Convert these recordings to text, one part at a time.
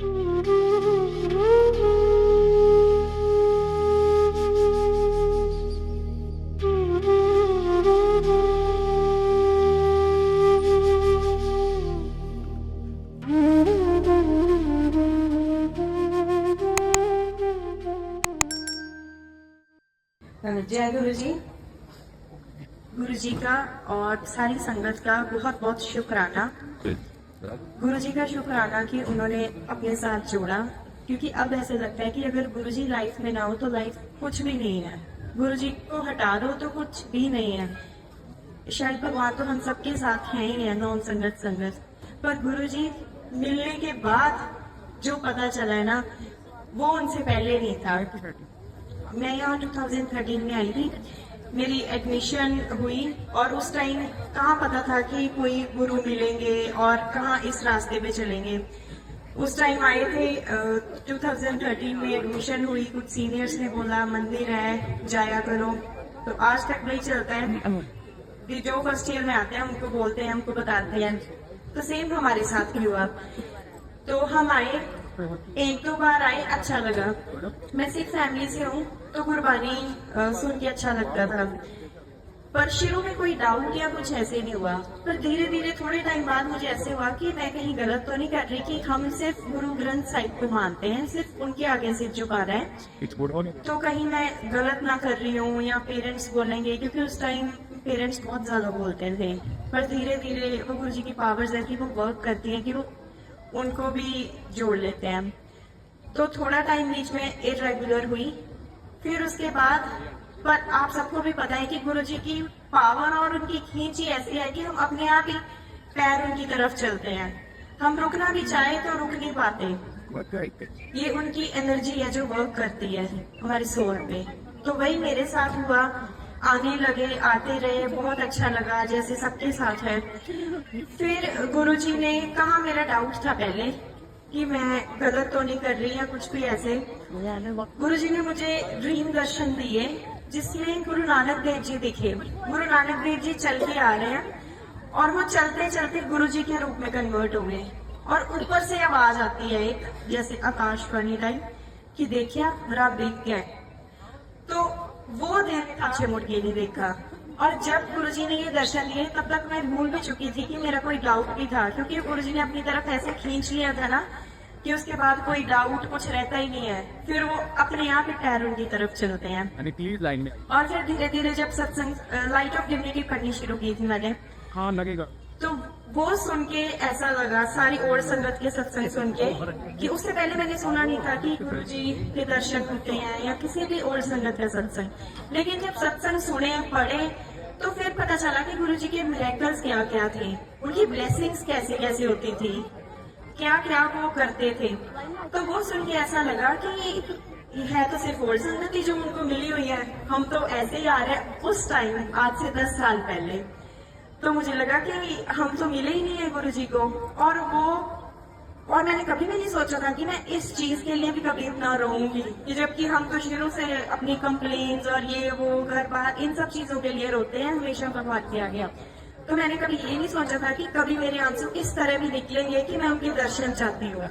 जय गुरु जी। गुरु जी का और सारी संगत का बहुत बहुत शुक्राना। गुरु जी का शुक्राना कि उन्होंने अपने साथ जोड़ा, क्योंकि अब ऐसे लगता है कि अगर गुरु जी लाइफ में ना हो तो लाइफ कुछ भी नहीं है। गुरु जी को हटा दो तो कुछ भी नहीं है। शायद भगवान तो हम सबके साथ हैं ही है, नॉन संगत, पर गुरु जी मिलने के बाद जो पता चला है ना, वो उनसे पहले नहीं था। मैं यहाँ 2013 में आई थी, मेरी एडमिशन हुई और उस टाइम कहाँ पता था कि कोई गुरु मिलेंगे और कहाँ इस रास्ते पे चलेंगे। उस टाइम आए थे 2013 में एडमिशन हुई, कुछ सीनियर्स ने बोला मंदिर है जाया करो, तो आज तक वही चलता है कि जो फर्स्ट ईयर में आते हैं उनको बोलते हैं, हमको बताते हैं। तो सेम हमारे साथ भी हुआ। तो हम आए, एक दो बार आए, अच्छा लगा। मैं सिख फैमिली से हूँ तो गुरबानी सुन के अच्छा लगता था, पर शुरू में कोई डाउट या कुछ ऐसे नहीं हुआ। पर धीरे धीरे थोड़े टाइम बाद मुझे ऐसे हुआ कि मैं कहीं गलत तो नहीं कर रही, कि हम सिर्फ गुरु ग्रंथ साहिब को मानते हैं, सिर्फ उनके आगे सिर झुका रहे हैं, तो कहीं मैं गलत ना कर रही हूँ या पेरेंट्स बोलेंगे, क्योंकि उस टाइम पेरेंट्स बहुत ज्यादा बोलते थे। पर धीरे धीरे वो गुरु जी की पावर्स है कि वो वर्क करती है कि वो उनको भी जोड़ लेते हैं। तो थोड़ा टाइम बीच में इरेगुलर हुई, फिर उसके बाद, पर आप सबको भी पता है कि गुरु जी की पावर और उनकी खींच ही ऐसी है कि हम अपने आप ही पैर उनकी तरफ चलते हैं। हम रुकना भी चाहे तो रुक नहीं पाते। ये उनकी एनर्जी है जो वर्क करती है हमारे सोल पे। तो वही मेरे साथ हुआ, आने लगे, आते रहे, बहुत अच्छा लगा, जैसे सबके साथ है। फिर गुरु जी ने कहा, मेरा डाउट था पहले कि मैं गलत तो नहीं कर रही या कुछ भी ऐसे। गुरु जी ने मुझे ड्रीम दर्शन दिए जिसमें गुरु नानक देव जी दिखे। गुरु नानक देव जी चल के आ रहे हैं और वो चलते चलते गुरु जी के रूप में कन्वर्ट हो गए, और ऊपर से आवाज आती है एक, जैसे आकाशवाणी टाइप, कि देखिए आप देख गए। तो वो दिन पीछे मुड़ के नहीं देखा। और जब गुरुजी ने ये दर्शन दिए तब तक मैं भूल भी चुकी थी कि मेरा कोई डाउट भी था, क्योंकि गुरुजी ने अपनी तरफ ऐसे खींच लिया था ना कि उसके बाद कोई डाउट कुछ रहता ही नहीं है। फिर वो अपने आप ही पैर उनकी तरफ चलते हैं। लाइन में और फिर धीरे धीरे जब सत्संग लाइट ऑफ डिविनिटी पढ़नी शुरू की थी मैंने, हाँ लगेगा, तो वो सुन के ऐसा लगा, सारी और संगत के सत्संग सुन के, कि उससे पहले मैंने सुना नहीं था कि गुरु जी के दर्शन होते हैं या किसी भी और संगत का सत्संग। लेकिन जब सत्संग सुने, पढ़े, तो फिर पता चला कि गुरु जी के मिरेकल्स क्या क्या थे, उनकी ब्लेसिंग्स कैसे कैसे होती थी, क्या क्या वो करते थे। तो वो सुन के ऐसा लगा कि ये है तो सिर्फ और संगत ही जो उनको मिली हुई है, हम तो ऐसे ही आ रहे हैं। उस टाइम आज से 10 साल पहले तो मुझे लगा कि हम तो मिले ही नहीं है गुरु जी को। और मैंने कभी भी नहीं सोचा था कि मैं इस चीज के लिए भी कभी ना रहूंगी, कि जबकि हम तो शुरू से अपनी कंप्लेन्स और ये वो घर बाहर इन सब चीजों के लिए रोते हैं, हमेशा भगवान के आगे। तो मैंने कभी ये नहीं सोचा था कि कभी मेरे आंसू इस तरह भी निकलेंगे कि मैं उनके दर्शन चाहती हूँ।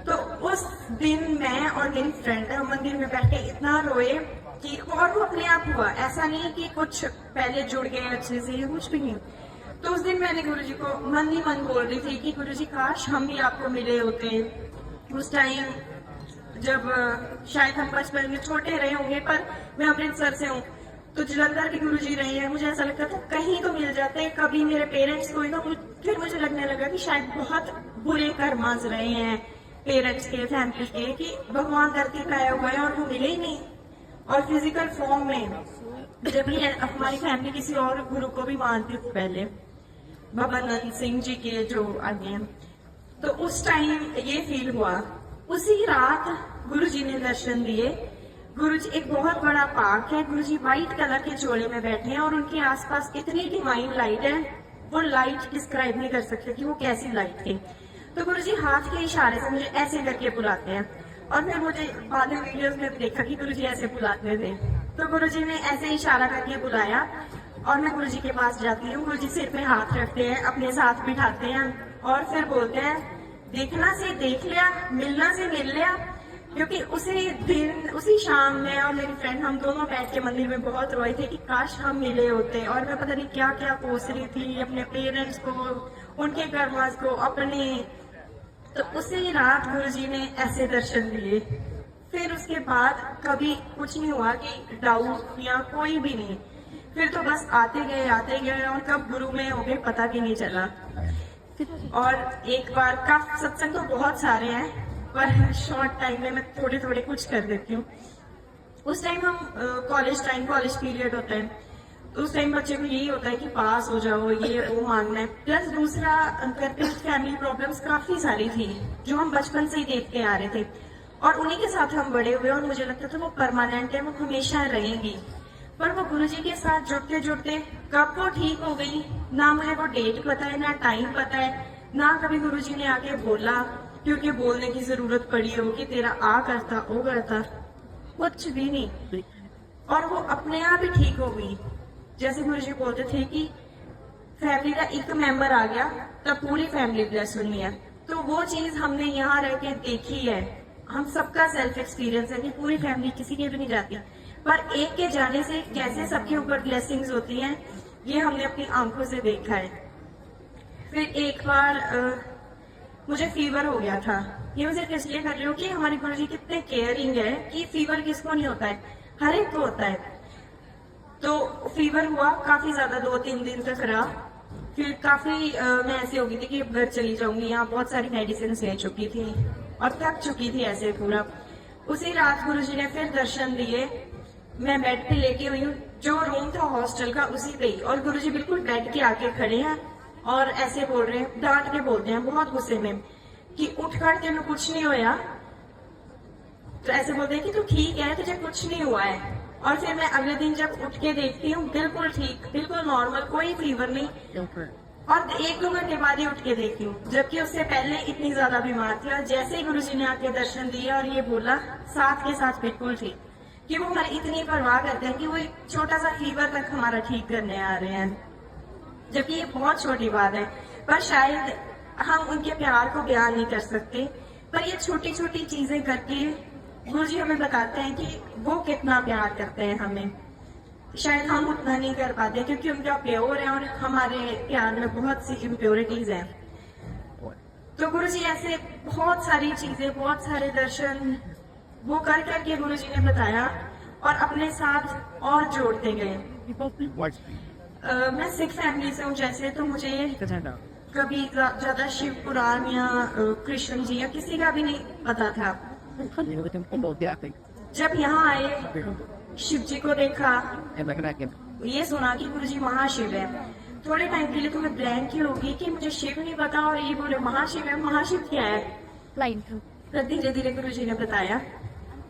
तो उस दिन मैं और मेरी फ्रेंड मंदिर में बैठ के इतना रोए कि, और वो अपने आप हुआ, ऐसा नहीं कि कुछ पहले जुड़ गए अच्छे से, कुछ भी नहीं। तो उस दिन मैंने गुरुजी को मन ही मन बोल रही थी कि गुरुजी काश हम भी आपको मिले होते उस टाइम, जब शायद हम बचपन में छोटे रहे होंगे। पर मैं अमृतसर से हूँ तो जलंधर के गुरुजी रहे हैं, मुझे ऐसा लगता था कहीं तो मिल जाते हैं, कभी मेरे पेरेंट्स को। तो फिर मुझे लगने लगा कि शायद बहुत बुरे कर्म आंच रहे हैं पेरेंट्स के, फैमिली के, कि भगवान धरती पे आया हुआ है और वो मिले ही नहीं। और फिजिकल फॉर्म में जब भी हमारी फैमिली किसी और गुरु को भी मानती थी पहले, बाबा नंद सिंह जी के जो आगे हैं, तो उस टाइम ये फील हुआ। उसी रात गुरु जी ने दर्शन दिए। गुरु जी, एक बहुत बड़ा पार्क है, गुरु जी व्हाइट कलर के चोले में बैठे हैं और उनके आसपास इतनी डिवाइन लाइट है, वो लाइट डिस्क्राइब नहीं कर सकते कि वो कैसी लाइट थी। तो गुरु जी हाथ के इशारे से मुझे ऐसे करके बुलाते हैं, और फिर मुझे बाद में वीडियोस में देखा कि गुरु जी ऐसे बुलाते थे। तो गुरु जी ने ऐसे इशारा करके बुलाया और मैं गुरु जी के पास जाती हूँ। गुरु जी सिर पे हाथ रखते हैं, अपने साथ बिठाते हैं और फिर बोलते हैं देखना से देख लिया, मिलना से मिल लिया, क्योंकि उसी दिन उसी शाम में और मेरी फ्रेंड हम दोनों बैठ के मंदिर में बहुत रोए थे कि काश हम मिले होते। और मैं पता नहीं क्या क्या कोस रही थी अपने पेरेंट्स को, उनके कर्मास को, अपने। तो उसी रात गुरुजी ने ऐसे दर्शन दिए। फिर उसके बाद कभी कुछ नहीं हुआ कि डाउट या कोई भी नहीं। फिर तो बस आते गए और कब गुरु में हो गए पता भी नहीं चला। और एक बार का सत्संग तो बहुत सारे हैं, पर शॉर्ट टाइम में मैं थोड़े थोड़े कुछ कर देती हूँ। उस टाइम हम कॉलेज पीरियड होता है, तो उस टाइम बच्चे को यही होता है कि पास हो जाओ, ये वो मांगना है। प्लस दूसरा करके फैमिली प्रॉब्लम्स काफी सारी थी जो हम बचपन से ही देखते आ रहे थे, और उन्हीं के साथ हम बड़े हुए, और मुझे लगता था वो परमानेंट है, वो हमेशा रहेंगी। पर वो गुरुजी के साथ जुड़ते जुड़ते कब वो ठीक हो गई, ना मुझे वो डेट पता है, ना टाइम पता है, ना कभी गुरुजी ने आके बोला क्योंकि बोलने की जरूरत पड़ी हो कि तेरा आ करता वो करता, कुछ भी नहीं। और वो अपने आप ही ठीक हो गई। जैसे गुरुजी बोलते थे कि फैमिली का एक मेंबर आ गया तब पूरी फैमिली ब्लेस हुई है। तो वो चीज हमने यहाँ रह के देखी है। हम सबका सेल्फ एक्सपीरियंस है कि पूरी फैमिली किसी की भी नहीं जाती, पर एक के जाने से कैसे सबके ऊपर ब्लेसिंग्स होती हैं, ये हमने अपनी आंखों से देखा है। फिर एक बार मुझे फीवर हो गया था। ये मैं सिर्फ इसलिए कर रही हूँ कि हमारे गुरुजी कितने केयरिंग है कि फीवर किसको नहीं होता है, हर एक को होता है। तो फीवर हुआ काफी ज्यादा, 2-3 दिन तक रहा। फिर काफी मैं ऐसी हो गई थी कि घर चली जाऊंगी, यहाँ बहुत सारी मेडिसिन ले चुकी थी और थक चुकी थी ऐसे पूरा। उसी रात गुरुजी ने फिर दर्शन दिए। मैं बेड पे लेके हुई हूँ, जो रूम था हॉस्टल का उसी पे ही, और गुरुजी बिल्कुल बेड के आके खड़े हैं और ऐसे बोल रहे हैं, डांट के बोलते हैं बहुत गुस्से में कि उठ खड़ तेनू कुछ नहीं होया। तो ऐसे बोलते हैं कि तू ठीक है, तुझे कुछ नहीं हुआ है। और फिर मैं अगले दिन जब उठ के देखती हूँ, बिल्कुल ठीक, बिल्कुल नॉर्मल, कोई फीवर नहीं। और 1-2 घंटे बाद ही उठ के देखती हूँ, जबकि उससे पहले इतनी ज्यादा बीमार थी। और जैसे ही गुरुजी ने आके दर्शन दिए और ये बोला, साथ के साथ बिल्कुल ठीक, कि वो हमारी इतनी परवाह करते हैं कि वो एक छोटा सा फीवर तक हमारा ठीक करने आ रहे हैं, जबकि ये बहुत छोटी बात है। पर शायद हम उनके प्यार को बयान नहीं कर सकते, पर ये छोटी छोटी चीजें करके गुरुजी हमें बताते हैं कि वो कितना प्यार करते हैं हमें। शायद हम उतना नहीं कर पाते क्योंकि उनका प्योर है और हमारे प्यार में बहुत सी इम्प्योरिटीज हैं। तो गुरुजी ऐसे बहुत सारी चीजें, बहुत सारे दर्शन वो कर करके गुरुजी ने बताया और अपने साथ और जोड़ते गए। मैं सिख फैमिली से हूँ, जैसे तो मुझे कभी ज्यादा शिव पुराण या कृष्ण जी या किसी का भी नहीं पता था। जब यहाँ आए, शिव जी को देखा, ये सुना कि गुरुजी महाशिव है, थोड़े टाइम के लिए तुम्हें ब्लैंक ही होगी कि मुझे शिव नहीं पता, और ये बोले महाशिव है। महाशिव क्या है? तो धीरे धीरे गुरुजी ने बताया।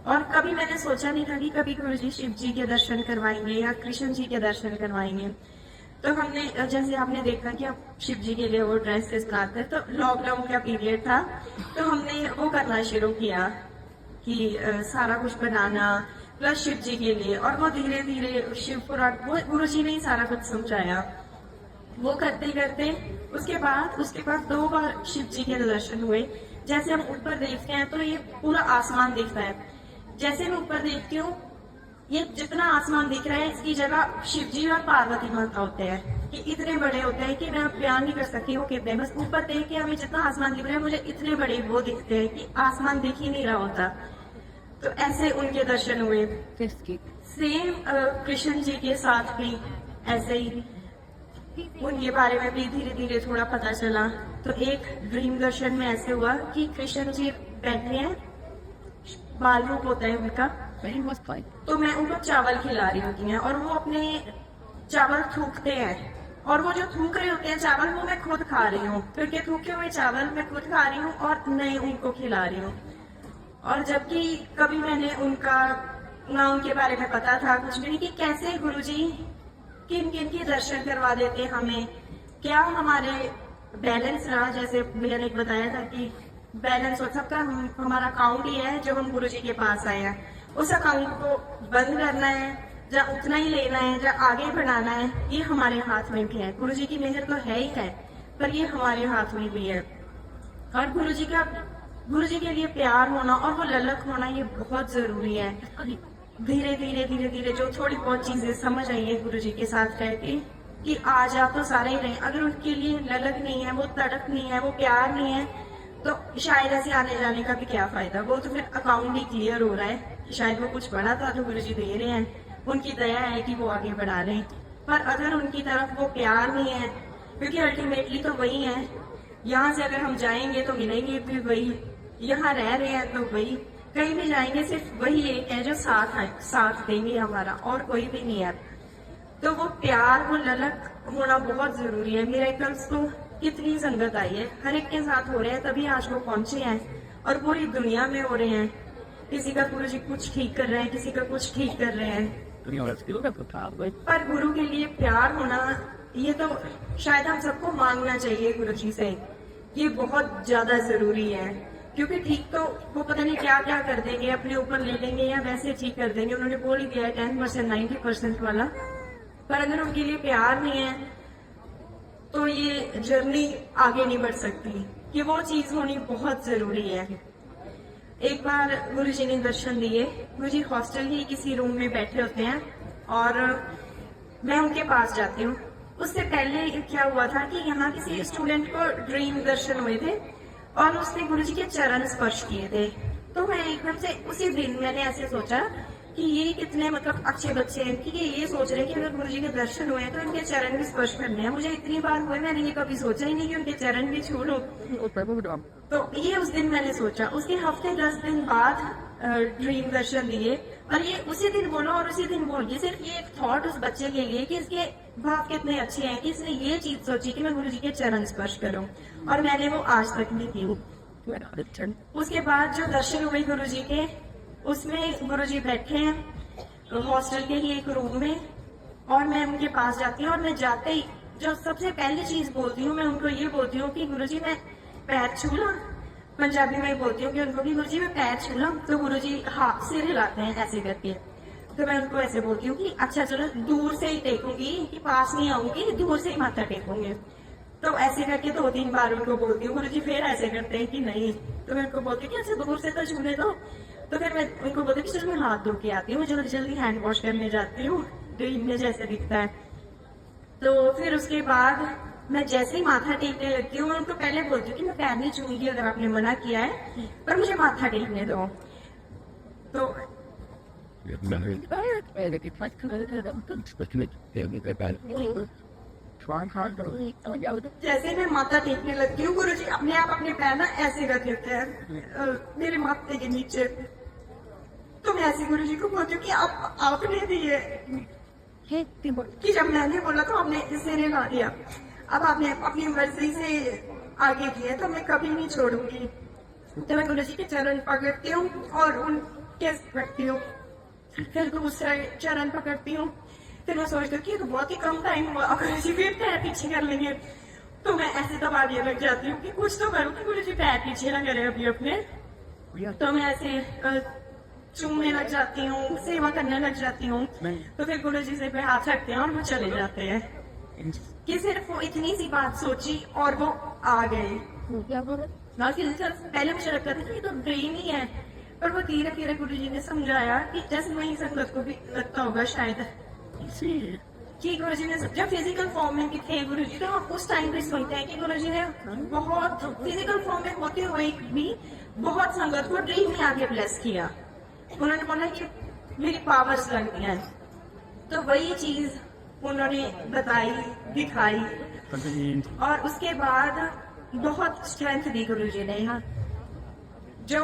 और कभी मैंने सोचा नहीं था कि कभी गुरुजी शिव जी के दर्शन करवाएंगे या कृष्ण जी के दर्शन करवाएंगे। तो हमने, जैसे आपने देखा कि अब शिव जी के लिए वो ड्रेसेस लाते, तो लॉकडाउन का पीरियड था, तो हमने वो करना शुरू किया कि सारा कुछ बनाना प्लस शिव जी के लिए। और वो धीरे धीरे शिव पुराण, वो गुरुजी ने ही सारा कुछ समझाया। वो करते करते उसके बाद 2 बार शिव जी के दर्शन हुए। जैसे हम ऊपर देखते हैं तो ये पूरा आसमान दिखता है। जैसे मैं ऊपर देखती हूँ, ये जितना आसमान दिख रहा है इसकी जगह शिव जी और पार्वती माता होते हैं, कि इतने बड़े होते हैं कि मैं बयान नहीं कर सकती वो कितने। बस ऊपर देख के हमें जितना आसमान दिख रहा है, मुझे इतने बड़े वो दिखते हैं कि आसमान दिख ही नहीं रहा होता। तो ऐसे उनके दर्शन हुए। सेम कृष्ण जी के साथ भी ऐसे ही, उनके बारे में भी धीरे धीरे थोड़ा पता चला। तो एक ड्रीम दर्शन में ऐसे हुआ कि कृष्ण जी बैठे हैं, बाल रूप होता है उनका, तो मैं उनको चावल खिला रही होती हैं और वो अपने चावल थूकते हैं, और वो जो थूक रहे होते हैं चावल, वो मैं खुद खा रही हूँ, क्योंकि थूके हुए चावल मैं खुद खा रही हूँ और नहीं उनको खिला रही हूँ। और जबकि कभी मैंने उनका ना उनके बारे में पता था कुछ भी नहीं, कि कैसे गुरुजी किन किन के दर्शन करवा देते हमें, क्या हमारे बैलेंस रहा। जैसे मैंने एक बताया था कि बैलेंस हो सबका, हमारा अकाउंट ही है जो हम गुरुजी के पास आए हैं, उस अकाउंट को बंद करना है, या उतना ही लेना है, या आगे बढ़ाना है, ये हमारे हाथ में भी है। गुरुजी की मेहर तो है ही है, पर ये हमारे हाथ में भी है। और गुरु जी के लिए प्यार होना और वो ललक होना ये बहुत जरूरी है। धीरे धीरे धीरे धीरे जो थोड़ी बहुत चीजें समझ आई है गुरु जी के साथ रह के कि आज आप तो सारे ही रहे, अगर उनके लिए ललक नहीं है, वो तड़प नहीं है, वो प्यार नहीं है, तो शायद ऐसे आने जाने का भी क्या फायदा। वो तो फिर अकाउंट ही क्लियर हो रहा है कि शायद वो कुछ बड़ा था जो गुरु जी दे रहे हैं, उनकी दया है कि वो आगे बढ़ा रहे हैं। पर अगर उनकी तरफ वो प्यार नहीं है, क्योंकि अल्टीमेटली तो वही है, यहाँ से अगर हम जाएंगे तो मिलेंगे भी वही, यहाँ रह रहे हैं तो वही, कहीं भी जाएंगे सिर्फ वही एक है जो साथ देंगे हमारा, और कोई भी नहीं है। तो वो प्यार, वो ललक होना बहुत जरूरी है। मिरेकल्स तो कितनी संगत आई है, हर एक के साथ हो रहे हैं, तभी आज वो पहुंचे हैं और पूरी दुनिया में हो रहे हैं। किसी का गुरु जी कुछ ठीक कर रहे हैं, किसी का कुछ ठीक कर रहे हैं, पर गुरु के लिए प्यार होना ये तो शायद हम सबको मांगना चाहिए गुरु जी से, ये बहुत ज्यादा जरूरी है। क्योंकि ठीक तो वो पता नहीं क्या क्या कर देंगे, अपने ऊपर ले लेंगे या वैसे ठीक कर देंगे, उन्होंने बोल ही दिया है 10% 90% वाला। पर अगर उनके लिए प्यार नहीं है तो ये जर्नी आगे नहीं बढ़ सकती, कि वो चीज होनी बहुत जरूरी है। एक बार गुरु जी ने दर्शन दिए, गुरु जी हॉस्टल ही किसी रूम में बैठे होते हैं और मैं उनके पास जाती हूँ। उससे पहले क्या हुआ था कि यहाँ किसी स्टूडेंट को ड्रीम दर्शन हुए थे और उसने गुरु जी के चरण स्पर्श किए थे। तो मैं एकदम से उसी दिन मैंने ऐसे सोचा कि ये कितने मतलब अच्छे बच्चे हैं कि ये सोच रहे हैं कि अगर गुरु जी के दर्शन हुए हैं तो इनके चरण भी स्पर्श करने हैं। मुझे इतनी बार हुए, मैंने ये कभी सोचा ही नहीं कि उनके चरण भी छू लो। तो ये उस दिन मैंने सोचा। उसके हफ्ते 10 दिन बाद ड्रीम दर्शन दिए और ये उसी दिन बोलो और उसी दिन बोल गए। सिर्फ ये एक थॉट उस बच्चे के लिए कि इसके भाव कितने अच्छे हैं कि इसने ये चीज सोची कि मैं गुरु जी के चरण स्पर्श करूं, और मैंने वो आज तक नहीं की। उसके बाद जो दर्शन हुए गुरु जी के, उसमें गुरु जी बैठे हैं हॉस्टल के ही एक रूम में और मैं उनके पास जाती हूँ और मैं जाते ही जो सबसे पहली चीज बोलती हूँ मैं उनको ये बोलती हूँ कि गुरु जी मैं पैर छू ला। पंजाबी में बोलती हूँ कि उनको कि गुरु जी मैं पैर छू ला। तो गुरु जी हाथ सिर हिलाते हैं ऐसे करके। तो मैं उनको ऐसे बोलती हूँ कि अच्छा चलो दूर से ही टेकूंगी, कि पास नहीं आऊंगी, दूर से ही माथा टेकूंगी। तो ऐसे करके 2-3 बार उनको बोलती हूँ। गुरु जी फिर ऐसे करते हैं कि नहीं। तो मैं उनको बोलती हूँ कि अच्छा दूर से तो छूने दो। तो फिर मैं उनको बोलती हूँ कि चलो मैं हाथ धो के आती हूँ, जल्दी जल्दी हैंड वॉश करने जाती हूँ, ड्रीम में जैसे दिखता है। तो फिर उसके बाद मैं जैसे ही माथा टेकने लगती हूँ मैं उनको पहले बोलती हूँ कि मैं पैर नहीं छूंगी अगर आपने मना किया है, पर मुझे माथा टेकने दो। तो जैसे मैं माथा टेकने लगती हूँ गुरु जी अपने आप अपने पैर ना ऐसे रख लेते हैं मेरे माथे के नीचे। तो मैं ऐसे गुरु जी को बोलती हूँ कि आपने दिए, कि जब मैंने बोला तो आपने इसे ला दिया, अब आपने अपनी मर्जी से आगे किया तो मैं कभी नहीं छोड़ूंगी। तो मैं गुरु जी के चरण पकड़ती हूँ और उनके रखती हूँ, फिर दूसरा चरण पकड़ती हूँ। फिर मैं सोचती हूँ कि तो बहुत ही कम टाइम हुआ, गुरु जी फिर पैर पीछे कर लेंगे। तो मैं ऐसे दबाने लग जाती हूँ कि कुछ तो करूँ कि गुरु जी पैर पीछे ना करे अभी अपने। तो मैं ऐसे चूमने लग जाती हूँ, सेवा करने लग जाती हूँ। तो फिर गुरु जी से पे हाथ रखते हैं और वो चले जाते हैं। कि सिर्फ वो इतनी सी बात सोची और वो आ गए। पहले मुझे लगता था कि ये तो ड्रीम ही है, पर वो धीरे धीरे गुरु जी ने समझाया कि जैसे वही संगत को भी लगता होगा शायद कि गुरु जी ने जब फिजिकल फॉर्म में भी थे गुरु जी, तो उस टाइम पे सोचते हैं कि गुरु जी ने बहुत फिजिकल फॉर्म में होते हुए भी बहुत संगत को ड्रीम में आगे ब्लेस किया। उन्होंने बोला कि मेरी पावर्स लगती हैं, तो वही चीज उन्होंने बताई, दिखाई। और उसके बाद बहुत स्ट्रेंथ दी गुरु जी ने। यहाँ जो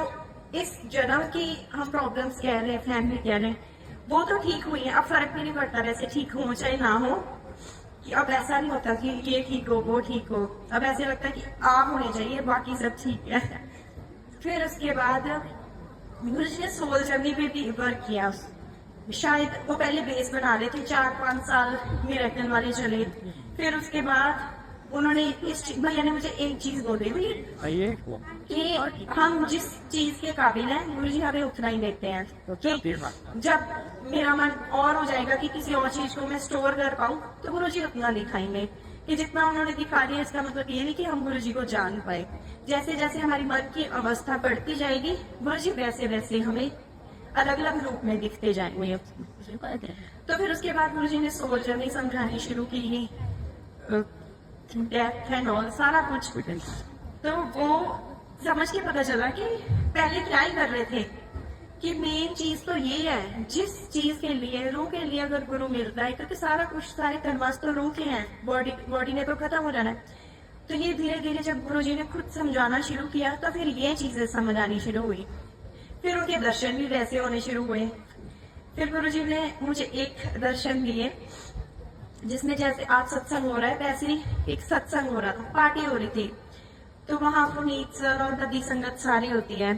इस जन्म की हम प्रॉब्लम्स कह रहे हैं, फैमिली कह रहे हैं, वो तो ठीक हुई है। अब फर्क भी नहीं पड़ता वैसे ठीक हो चाहे ना हो, कि अब ऐसा नहीं होता कि ये ठीक हो वो ठीक हो। अब ऐसे लगता है कि आप होने चाहिए, बाकी सब ठीक है। फिर उसके बाद गुरु जी ने सोल जर्नी पे भी वर्क किया। शायद वो पहले बेस बना रहे थे, 4-5 साल मिरेकल वाले चले। फिर उसके बाद उन्होंने इस भैया ने मुझे एक चीज बोली हुई कि हम जिस चीज के काबिल हैं गुरु जी हमें उतना ही देते हैं। जब मेरा मन और हो जाएगा कि किसी और चीज को मैं स्टोर कर पाऊँ तो गुरु जी उतना दिखाएंगे। कि जितना उन्होंने दिखा दिया इसका मतलब ये नहीं कि हम गुरु जी को जान पाए। जैसे जैसे हमारी मन की अवस्था बढ़ती जाएगी, गुरु जी वैसे वैसे हमें अलग अलग रूप में दिखते जाएंगे। तो फिर उसके बाद गुरु जी ने सोल जर्नी समझानी शुरू की, डेथ एंड ऑल सारा कुछ। तो वो समझ के पता चला कि पहले क्या ही कर रहे थे कि मेन चीज तो ये है, जिस चीज के लिए रूह के लिए अगर गुरु मिलता है, क्योंकि सारा कुछ सारे कर्मास तो रूह के हैं, बॉडी ने तो खत्म हो जाना है। तो ये धीरे धीरे जब गुरु जी ने खुद समझाना शुरू किया तो फिर ये चीजें समझ आनी शुरू हुई। फिर उनके दर्शन भी वैसे होने शुरू हुए। फिर गुरु जी ने मुझे एक दर्शन दिए जिसमें जैसे आज सत्संग हो रहा है वैसे ही एक सत्संग हो रहा था, पार्टी हो रही थी। तो वहां पुनीत सर और ददी संगत सारी होती है।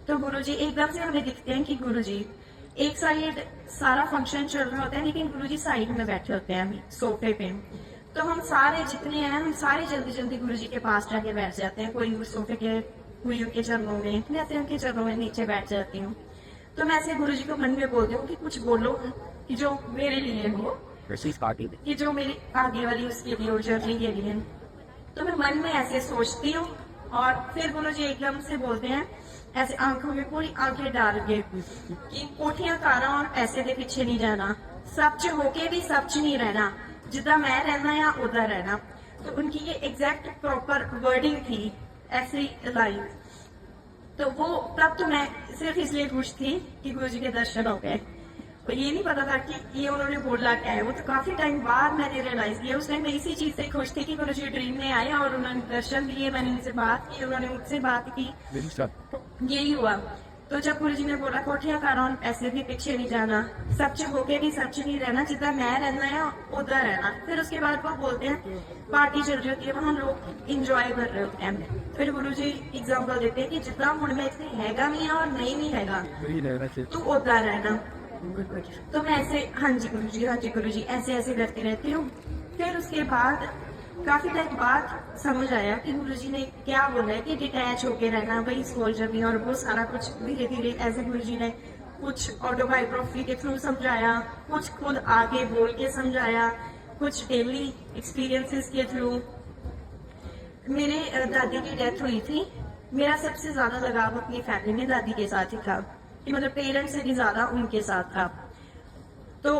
तो गुरुजी एकदम से हमें दिखते हैं कि गुरुजी एक साइड सारा फंक्शन चल रहा होता है लेकिन गुरुजी साइड में बैठे होते हैं सोफे पे। तो हम सारे जितने हैं हम सारे जल्दी जल्दी गुरुजी के पास जाके बैठ जाते हैं। कोई सोफे के गुरु के चरणों में, जैसे उनके चरणों में नीचे बैठ जाती हूँ। तो मैं ऐसे गुरुजी को मन में बोलती हूँ कि कुछ बोलो कि जो मेरे लिए हो, कि जो मेरी आगे वाली उसके लिए हो, जर्नी के लिए। तो मैं मन में ऐसे सोचती हूँ और फिर गुरु जी एकदम से बोलते हैं ऐसे आंखों में पूरी आंखें डाल के कि कोठियां कारा और पैसे के पीछे नहीं जाना, सच होके भी सच नहीं रहना, जितना मैं रहना या उधर रहना। तो उनकी ये एग्जैक्ट प्रॉपर वर्डिंग थी, ऐसी लाइन। तो वो तब तो मैं सिर्फ इसलिए खुश थी कि गुरु जी के दर्शन हो गए। तो ये नहीं पता था कि ये उन्होंने बोला क्या है। वो तो काफी टाइम बाद मैंने रियलाइज किया। उस टाइम मैं इसी चीज से खुश थी कि गुरु जी ड्रीम में आए और उन्होंने दर्शन दिए, मैंने उनसे बात की, उन्होंने मुझसे बात की, यही हुआ। तो जब गुरु जी ने बोला कोठियां कारण पैसे भी पीछे नहीं जाना, सच होके भी सच नहीं रहना, जितना मैं रहना है उधर रहना। फिर उसके बाद वो बोलते हैं पार्टी चल रही होती है, वहाँ लोग इंजॉय कर रहे होते हैं। फिर गुरु जी एग्जाम्पल देते हैं कि जितना मुड़ में इतने हैगा नहीं है और नहीं हैगा तो उधर रहना। तो मैं ऐसे हाँ जी गुरु जी, हाँ जी गुरु जी, ऐसे ऐसे करती रहती हूँ। फिर उसके बाद काफी टाइम बाद समझ आया कि गुरु जी ने क्या बोला है कि डिटैच होके रहना, वही सोल जर्नी और वो सारा कुछ धीरे धीरे ऐसे गुरु जी ने कुछ ऑटोबायोग्राफी के थ्रू समझाया, कुछ खुद आगे बोल के समझाया, कुछ डेली एक्सपीरियंसेस के थ्रू। मेरे दादी की डेथ हुई थी। मेरा सबसे ज्यादा लगाव अपनी फैमिली में दादी के साथ ही था, कि मतलब पेरेंट्स से भी ज्यादा उनके साथ था। तो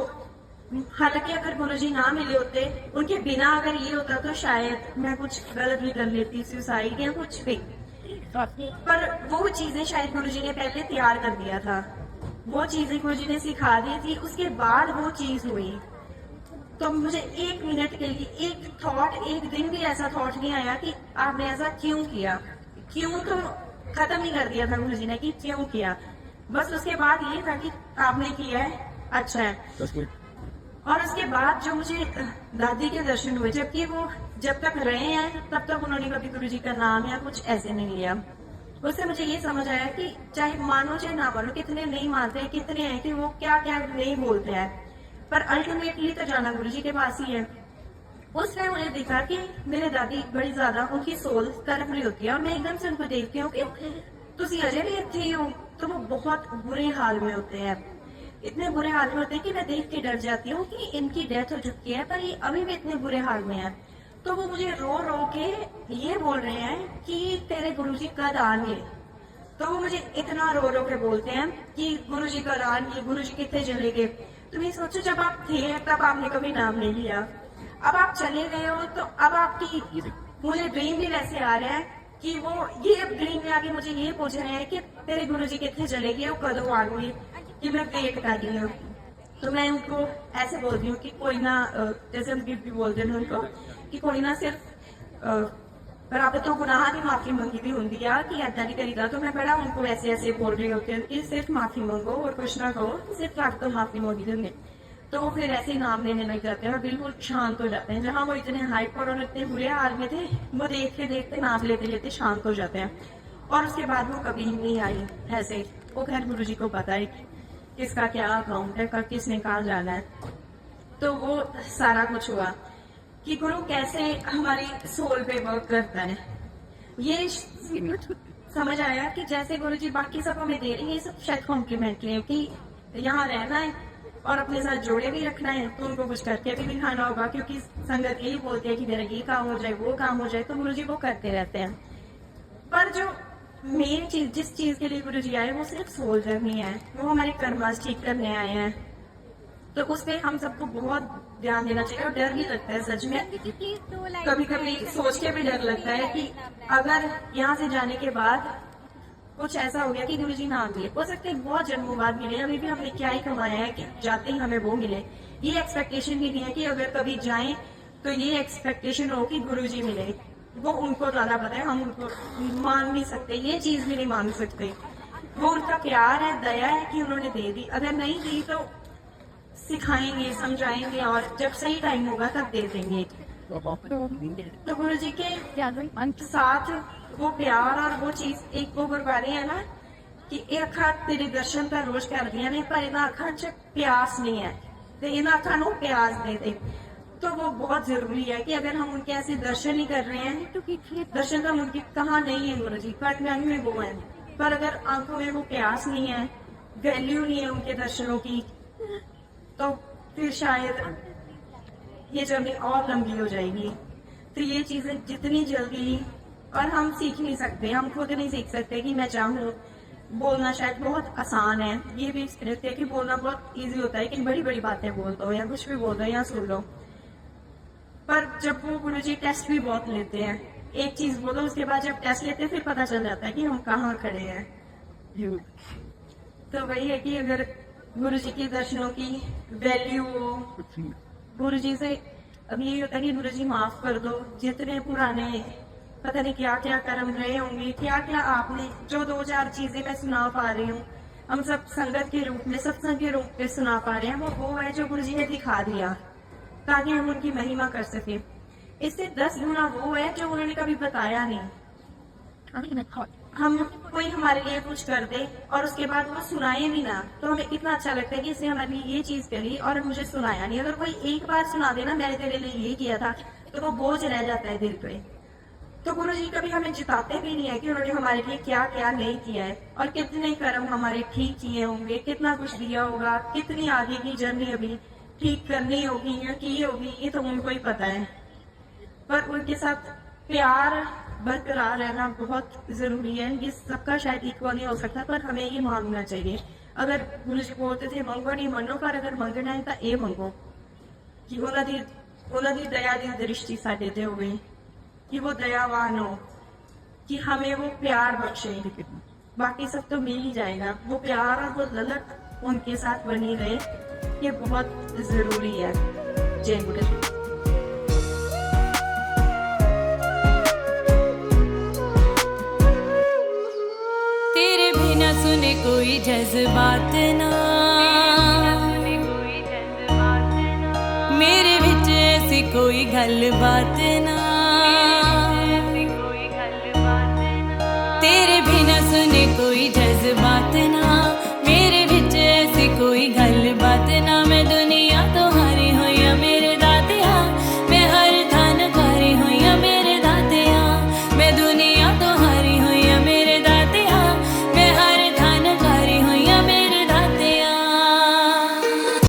हालांकि अगर गुरुजी ना मिले होते, उनके बिना अगर ये होता तो शायद मैं कुछ गलत भी कर लेती, सुसाइड या कुछ भी। पर वो चीजें शायद गुरुजी ने पहले तैयार कर दिया था, वो चीजें गुरुजी ने सिखा दी थी, उसके बाद वो चीज हुई। तो मुझे एक मिनट के लिए एक थॉट, एक दिन भी ऐसा थॉट नहीं आया कि आपने ऐसा क्यों किया। क्यों तो खत्म ही कर दिया था गुरुजी ने कि क्यों किया। बस उसके बाद ये था कि आपने किया है, अच्छा है। और उसके बाद जो मुझे दादी के दर्शन हुए, जबकि वो जब तक रहे हैं तब तक उन्होंने कभी गुरु जी का नाम या कुछ ऐसे नहीं लिया। उससे मुझे ये समझ आया कि चाहे मानो चाहे ना मानो, कितने नहीं मानते हैं, कितने हैं कि वो क्या क्या नहीं बोलते हैं, पर अल्टीमेटली तो जाना गुरु जी के पास ही है। उसने मुझे देखा कि मेरे दादी बड़ी ज्यादा उनकी सोल तड़प रही होती है और मैं एकदम से उनको देखती हूँ कि तुसी अजय भी अच्छी हो। तो वो बहुत बुरे हाल में होते हैं, इतने बुरे हाल में होते हैं कि मैं देख के डर जाती हूँ कि इनकी डेथ हो चुकी है पर ये अभी भी इतने बुरे हाल में है। तो वो मुझे रो रो के ये बोल रहे हैं कि तेरे गुरुजी कद आएंगे। तो वो मुझे इतना रो रो के बोलते हैं कि गुरुजी कद आएंगे, गुरुजी कितने चले गए। तुम ये सोचो, जब आप थे तब आपने कभी नाम नहीं लिया, अब आप चले गए हो तो अब आपकी, मुझे ड्रीम भी वैसे आ रहा है कि वो ये ड्रीम में आके मुझे ये पूछ रहे हैं कि तेरे गुरुजी कितने चले गए, वो कदों आएंगे, कि मैं वेट कर रही हूँ। तो मैं उनको ऐसे बोलती हूँ कि कोई ना, जैसे हम गिफ्ट भी बोलते हैं उनको कि कोई ना सिर्फ रब तो गुनाह की माफी मंगी भी होंगी है कि ऐसा नहीं करीदा। तो मैं बड़ा उनको ऐसे ऐसे बोल रही होती हूँ कि सिर्फ माफी मांगो और कुछ ना कहो, सिर्फ रब तो माफी मांगी होंगे। तो वो फिर ऐसे नाम लेने लग जाते हैं और बिल्कुल शांत हो जाते हैं। जहाँ वो इतने हाइपर और इतने बुरे हाल में थे, वो देखते देखते नाम लेते लेते शांत हो जाते हैं। और उसके बाद वो कभी नहीं आई ऐसे। वो खैर गुरु जी को पता है किसका क्या अकाउंट है, कब किसने कहाँ जाना है। तो वो सारा कुछ हुआ कि गुरु कैसे हमारी सोल पे वर्क करता है। ये समझ आया कि जैसे गुरु जी बाकी सब हमें दे रही है, ये सब शायद कॉम्प्लीमेंट्री है कि यहाँ रहना है, और अपने साथ जोड़े भी रखना है तो उनको कुछ करके भी दिखाना होगा, क्योंकि संगत यही बोलती है कि मेरा ये काम हो जाए, वो काम हो जाए, तो गुरु जी वो करते रहते हैं। पर जो मेन चीज, जिस चीज के लिए गुरु जी आए, वो सिर्फ सोल जर्नी है, वो हमारे कर्मास ठीक करने आए हैं। तो उस पे हम सबको बहुत ध्यान देना चाहिए। और डर भी लगता है सच में, कभी कभी सोच के भी डर लगता है कि अगर यहाँ से जाने के बाद कुछ ऐसा हो गया कि गुरु जी ना मिले, हो सकता है बहुत जन्मों बाद मिले, अभी भी हमने क्या ही कमाया है कि जाते ही हमें वो मिले। ये एक्सपेक्टेशन भी नहीं है कि अगर कभी जाएं तो ये एक्सपेक्टेशन हो कि गुरु जी मिले, वो उनको ज्यादा पता है, हम उनको मान नहीं सकते, ये चीज भी नहीं मान सकते। वो उनका प्यार है, दया है कि उन्होंने दे दी, अगर नहीं दी तो सिखाएंगे, समझाएंगे, और जब सही टाइम होगा तब दे देंगे। तो गुरु जी के साथ वो प्यार और वो चीज एक वो गुरबानी है ना कि ਇਹ ਅੱਖਾਂ तेरे दर्शन ਤਾਂ रोज करदियां ने, पर ਇਹਨਾਂ ਅੱਖਾਂ 'ਚ प्यास नहीं है, तो ਇਹਨਾਂ ਅੱਖਾਂ ਨੂੰ प्यास दे दे। तो वो बहुत जरूरी है कि अगर हम उनके ऐसे दर्शन ही कर रहे हैं, क्योंकि दर्शन तो उनकी कहाँ नहीं है गुरु जी, कटनाई में वो है, पर अगर आंखों में वो प्यास नहीं है, वैल्यू नहीं है उनके दर्शनों की, तो फिर शायद ये जर्नी और लंबी हो जाएगी। तो ये चीजें जितनी जल्दी, और हम सीख नहीं सकते, हम खुद नहीं सीख सकते कि मैं चाहूँ। बोलना शायद बहुत आसान है, ये भी स्क्रिप्ट है कि बोलना बहुत इजी होता है कि बड़ी बड़ी बातें बोल दो या कुछ भी बोल दो या सुन लो, पर जब वो गुरु जी टेस्ट भी बहुत लेते हैं, एक चीज बोलो उसके बाद जब टेस्ट लेते हैं फिर पता चल जाता है कि हम कहाँ खड़े हैं। तो वही है कि अगर गुरु जी के दर्शनों की वैल्यू हो, गुरु जी से अब यही होता है कि गुरु जी माफ कर दो, जितने पुराने पता नहीं क्या क्या कर्म रहे होंगे, क्या क्या आपने जो 2-4 चीजें मैं सुना पा रही हूँ, हम सब संगत के रूप में, सत्संग के रूप में सुना पा रहे हैं, वो है जो गुरु जी ने दिखा दिया ताकि हम उनकी महिमा कर सके। इससे 10 गुना वो है जो उन्होंने कभी बताया नहीं। हम कोई हमारे लिए कुछ कर दे और उसके बाद वो सुनाए भी ना, तो हमें कितना अच्छा लगता है कि इसने हमारे लिए ये चीज करी और मुझे सुनाया नहीं। अगर कोई एक बार सुना देना मैंने तेरे लिए ये किया था, तो वो बोझ रह जाता है दिल पे। तो गुरु जी कभी हमें जिताते भी नहीं है कि उन्होंने हमारे लिए क्या क्या नहीं किया है, और कितने कर्म हमारे ठीक किए होंगे, कितना कुछ दिया होगा, कितनी आगे की जर्नी अभी ठीक करनी होगी या की होगी, ये तो उनको ही पता है। पर उनके साथ प्यार बरकरार रहना बहुत जरूरी है। ये सबका शायद इक्वल नहीं हो सकता, पर हमें ये मांगना चाहिए। अगर गुरु जी बोलते थे मंगो नहीं मनो, पर अगर मंगना है तो ये मंगो कि ਉਹਨਾਂ ਦੀ दया ਦੀ दृष्टि साडे ते होवे, कि वो दयावान हो, कि हमें वो प्यार बख्शे। बाकी सब तो मिल ही जाएगा, वो प्यार और वो ललक उनके साथ बनी रहे, ये बहुत जरूरी है। जय गुरु जी। तेरे बिना सुने कोई जज्बात ना, मेरे विच ऐसी कोई गल बात ना, तेरे बिना सुने कोई जज्बात ना,